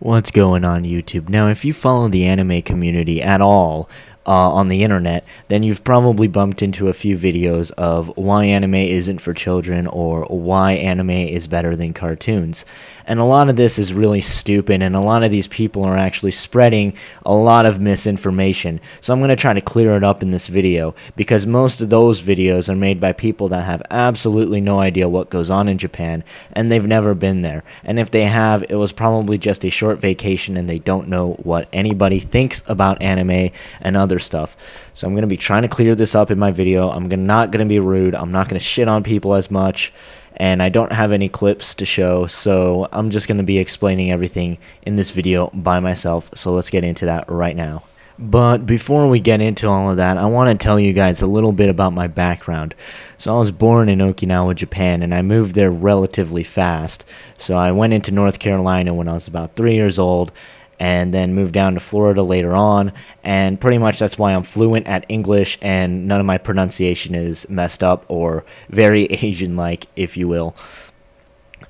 What's going on YouTube? Now, if you follow the anime community at all on the internet, then you've probably bumped into a few videos of why anime isn't for children or why anime is better than cartoons. And a lot of this is really stupid, and a lot of these people are actually spreading a lot of misinformation. So I'm going to try to clear it up in this video, because most of those videos are made by people that have absolutely no idea what goes on in Japan, and they've never been there. And if they have, it was probably just a short vacation, and they don't know what anybody thinks about anime and other stuff. So I'm going to be trying to clear this up in my video. I'm not going to be rude. I'm not going to shit on people as much. And I don't have any clips to show, so I'm just going to be explaining everything in this video by myself, so let's get into that right now. But before we get into all of that, I want to tell you guys a little bit about my background. So I was born in Okinawa, Japan, and I moved there relatively fast. So I went into North Carolina when I was about 3 years old, and then moved down to Florida later on, and pretty much that's why I'm fluent at English and none of my pronunciation is messed up or very Asian-like, if you will.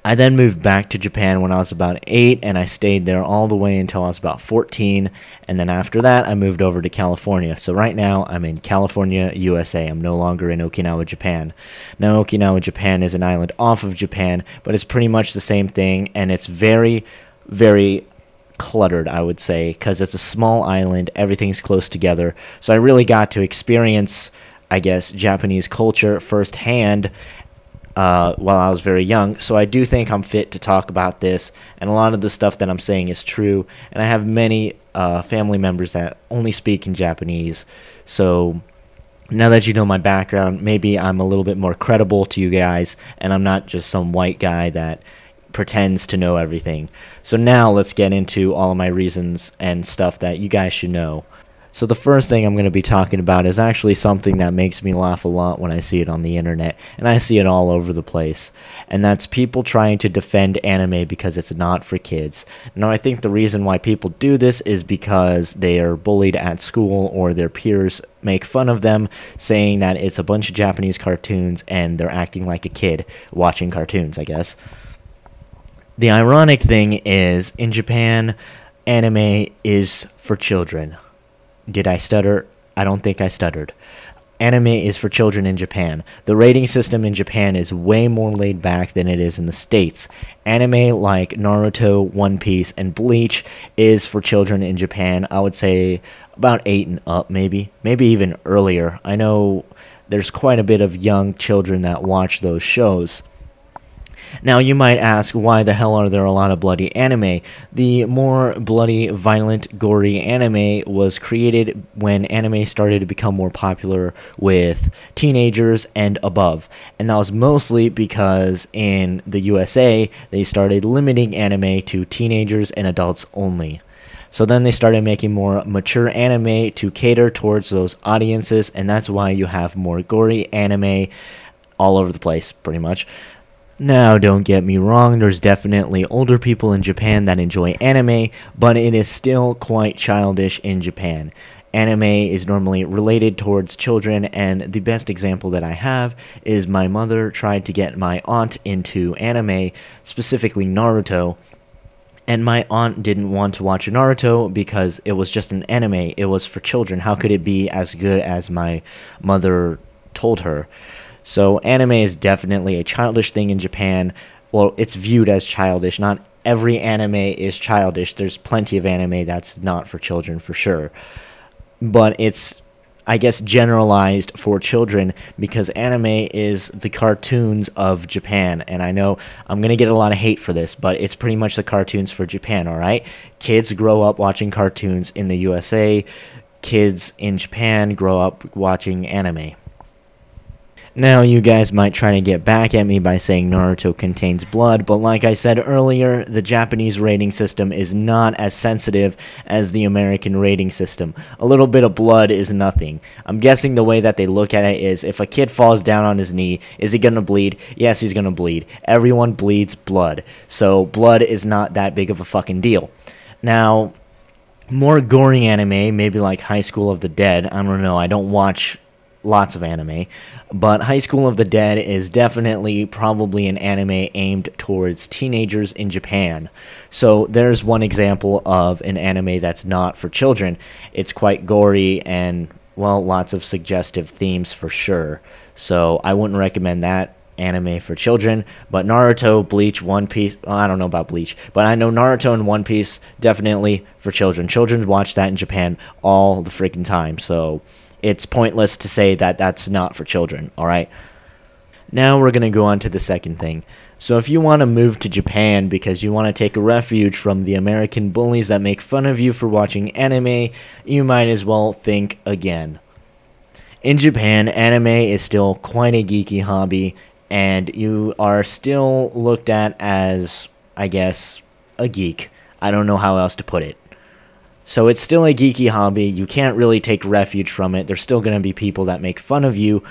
I then moved back to Japan when I was about 8, and I stayed there all the way until I was about 14, and then after that I moved over to California. So right now I'm in California, USA. I'm no longer in Okinawa, Japan. Now Okinawa, Japan is an island off of Japan, but it's pretty much the same thing, and it's very, very cluttered, I would say, because it's a small island, everything's close together. So I really got to experience, I guess, Japanese culture firsthand while I was very young. So I do think I'm fit to talk about this, and a lot of the stuff that I'm saying is true, and I have many family members that only speak in Japanese. So now that you know my background, maybe I'm a little bit more credible to you guys, and I'm not just some white guy that pretends to know everything. So now let's get into all of my reasons and stuff that you guys should know. So the first thing I'm going to be talking about is actually something that makes me laugh a lot when I see it on the internet, and I see it all over the place, and that's people trying to defend anime because it's not for kids. Now I think the reason why people do this is because they are bullied at school or their peers make fun of them, saying that it's a bunch of Japanese cartoons and they're acting like a kid watching cartoons, I guess. The ironic thing is, in Japan, anime is for children. Did I stutter? I don't think I stuttered. Anime is for children in Japan. The rating system in Japan is way more laid back than it is in the States. Anime like Naruto, One Piece, and Bleach is for children in Japan. I would say about 8 and up, maybe even earlier. I know there's quite a bit of young children that watch those shows. Now you might ask, why the hell are there a lot of bloody anime? The more bloody, violent, gory anime was created when anime started to become more popular with teenagers and above. And that was mostly because in the USA, they started limiting anime to teenagers and adults only. So then they started making more mature anime to cater towards those audiences, and that's why you have more gory anime all over the place, pretty much. Now, don't get me wrong, there's definitely older people in Japan that enjoy anime, but it is still quite childish in Japan. Anime is normally related towards children, and the best example that I have is my mother tried to get my aunt into anime, specifically Naruto, and my aunt didn't want to watch Naruto because it was just an anime, it was for children. How could it be as good as my mother told her? So anime is definitely a childish thing in Japan. Well, it's viewed as childish. Not every anime is childish. There's plenty of anime that's not for children, for sure. But it's, I guess, generalized for children because anime is the cartoons of Japan. And I know I'm going to get a lot of hate for this, but it's pretty much the cartoons for Japan, alright? Kids grow up watching cartoons in the USA. Kids in Japan grow up watching anime. Now, you guys might try to get back at me by saying Naruto contains blood, but like I said earlier, the Japanese rating system is not as sensitive as the American rating system. A little bit of blood is nothing. I'm guessing the way that they look at it is, if a kid falls down on his knee, is he gonna bleed? Yes, he's gonna bleed. Everyone bleeds blood. So, blood is not that big of a fucking deal. Now, more gory anime, maybe like High School of the Dead, I don't know, I don't watch lots of anime, but High School of the Dead is definitely probably an anime aimed towards teenagers in Japan. So there's one example of an anime that's not for children. It's quite gory and, well, lots of suggestive themes for sure. So I wouldn't recommend that anime for children, but Naruto, Bleach, One Piece, well, I don't know about Bleach, but I know Naruto and One Piece definitely for children. Children watch that in Japan all the freaking time, so it's pointless to say that that's not for children, alright? Now we're going to go on to the second thing. So if you want to move to Japan because you want to take a refuge from the American bullies that make fun of you for watching anime, you might as well think again. In Japan, anime is still quite a geeky hobby, and you are still looked at as, I guess, a geek. I don't know how else to put it. So it's still a geeky hobby. You can't really take refuge from it. There's still going to be people that make fun of you,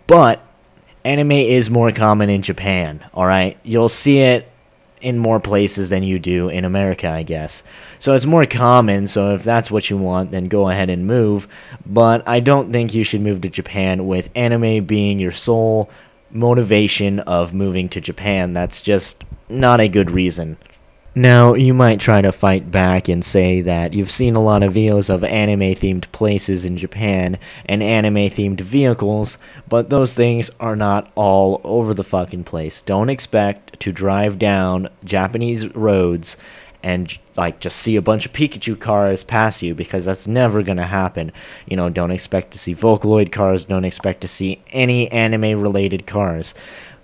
but anime is more common in Japan, alright? You'll see it in more places than you do in America, I guess. So it's more common, so if that's what you want, then go ahead and move. But I don't think you should move to Japan with anime being your sole motivation of moving to Japan. That's just not a good reason. Now, you might try to fight back and say that you've seen a lot of videos of anime-themed places in Japan and anime-themed vehicles, but those things are not all over the fucking place. Don't expect to drive down Japanese roads and like just see a bunch of Pikachu cars pass you, because that's never gonna happen. You know, don't expect to see Vocaloid cars, don't expect to see any anime-related cars.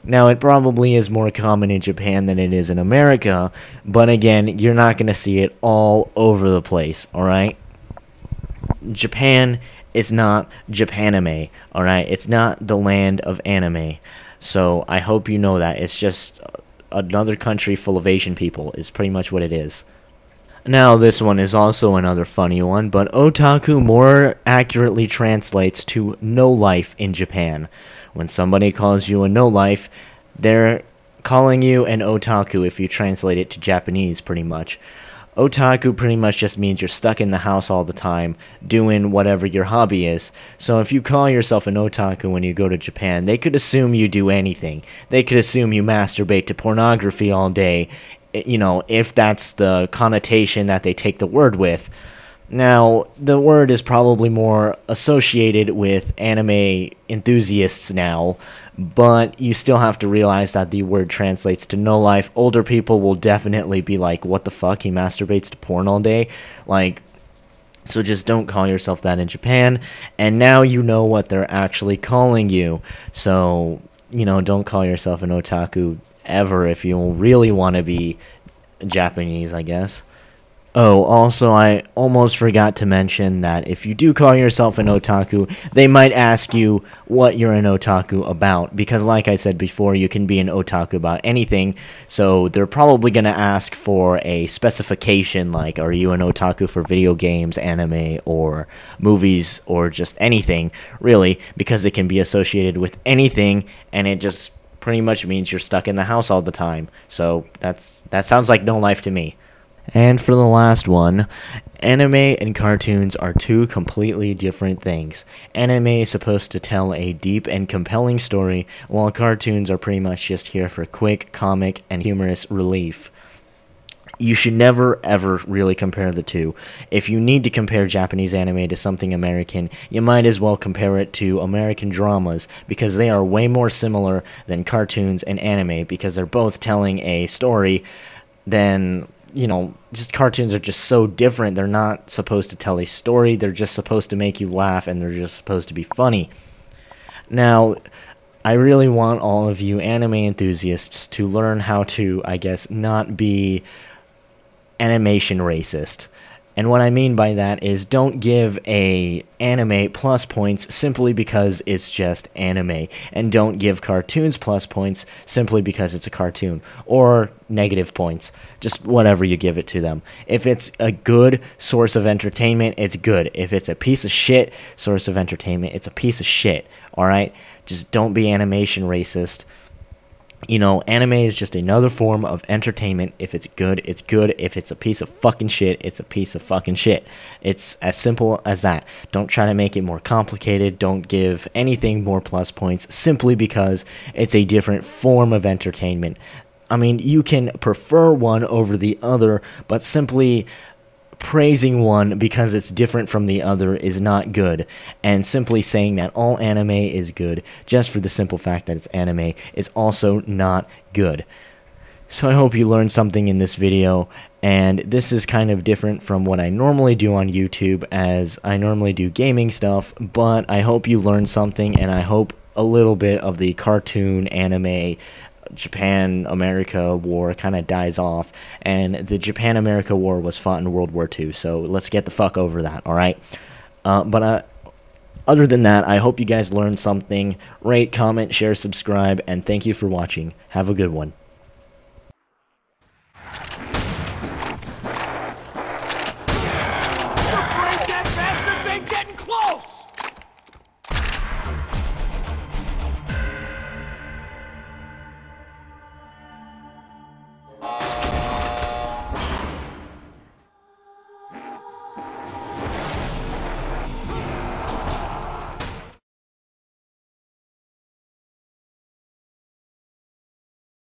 Now, it probably is more common in Japan than it is in America, but again, you're not going to see it all over the place, alright? Japan is not Japanime, alright? It's not the land of anime. So, I hope you know that. It's just another country full of Asian people, is pretty much what it is. Now, this one is also another funny one, but otaku more accurately translates to no life in Japan. When somebody calls you a no-life, they're calling you an otaku if you translate it to Japanese, pretty much. Otaku pretty much just means you're stuck in the house all the time, doing whatever your hobby is. So if you call yourself an otaku when you go to Japan, they could assume you do anything. They could assume you masturbate to pornography all day, you know, if that's the connotation that they take the word with. Now, the word is probably more associated with anime enthusiasts now, but you still have to realize that the word translates to no life. Older people will definitely be like, what the fuck, he masturbates to porn all day? Like, so just don't call yourself that in Japan, and now you know what they're actually calling you. So, you know, don't call yourself an otaku ever if you really want to be Japanese, I guess. Oh, also, I almost forgot to mention that if you do call yourself an otaku, they might ask you what you're an otaku about, because like I said before, you can be an otaku about anything, so they're probably going to ask for a specification, like, are you an otaku for video games, anime, or movies, or just anything, really, because it can be associated with anything, and it just pretty much means you're stuck in the house all the time. So that sounds like no life to me. And for the last one, anime and cartoons are two completely different things. Anime is supposed to tell a deep and compelling story, while cartoons are pretty much just here for quick, comic, and humorous relief. You should never, ever really compare the two. If you need to compare Japanese anime to something American, you might as well compare it to American dramas, because they are way more similar than cartoons and anime, because they're both telling a story than... You know, just cartoons are just so different. They're not supposed to tell a story. They're just supposed to make you laugh, and they're just supposed to be funny. Now, I really want all of you anime enthusiasts to learn how to, I guess, not be animation racist. And what I mean by that is don't give a anime plus points simply because it's just anime, and don't give cartoons plus points simply because it's a cartoon, or negative points, just whatever you give it to them. If it's a good source of entertainment, it's good. If it's a piece of shit source of entertainment, it's a piece of shit, alright? Just don't be animation racist. You know, anime is just another form of entertainment. If it's good, it's good. If it's a piece of fucking shit, it's a piece of fucking shit. It's as simple as that. Don't try to make it more complicated. Don't give anything more plus points simply because it's a different form of entertainment. I mean, you can prefer one over the other, but simply praising one because it's different from the other is not good, and simply saying that all anime is good just for the simple fact that it's anime is also not good. So I hope you learned something in this video, and this is kind of different from what I normally do on YouTube, as I normally do gaming stuff, but I hope you learned something, and I hope a little bit of the cartoon anime Japan-America war kind of dies off, and the Japan-America war was fought in World War II, so let's get the fuck over that, alright? Other than that, I hope you guys learned something. Rate, comment, share, subscribe, and thank you for watching. Have a good one.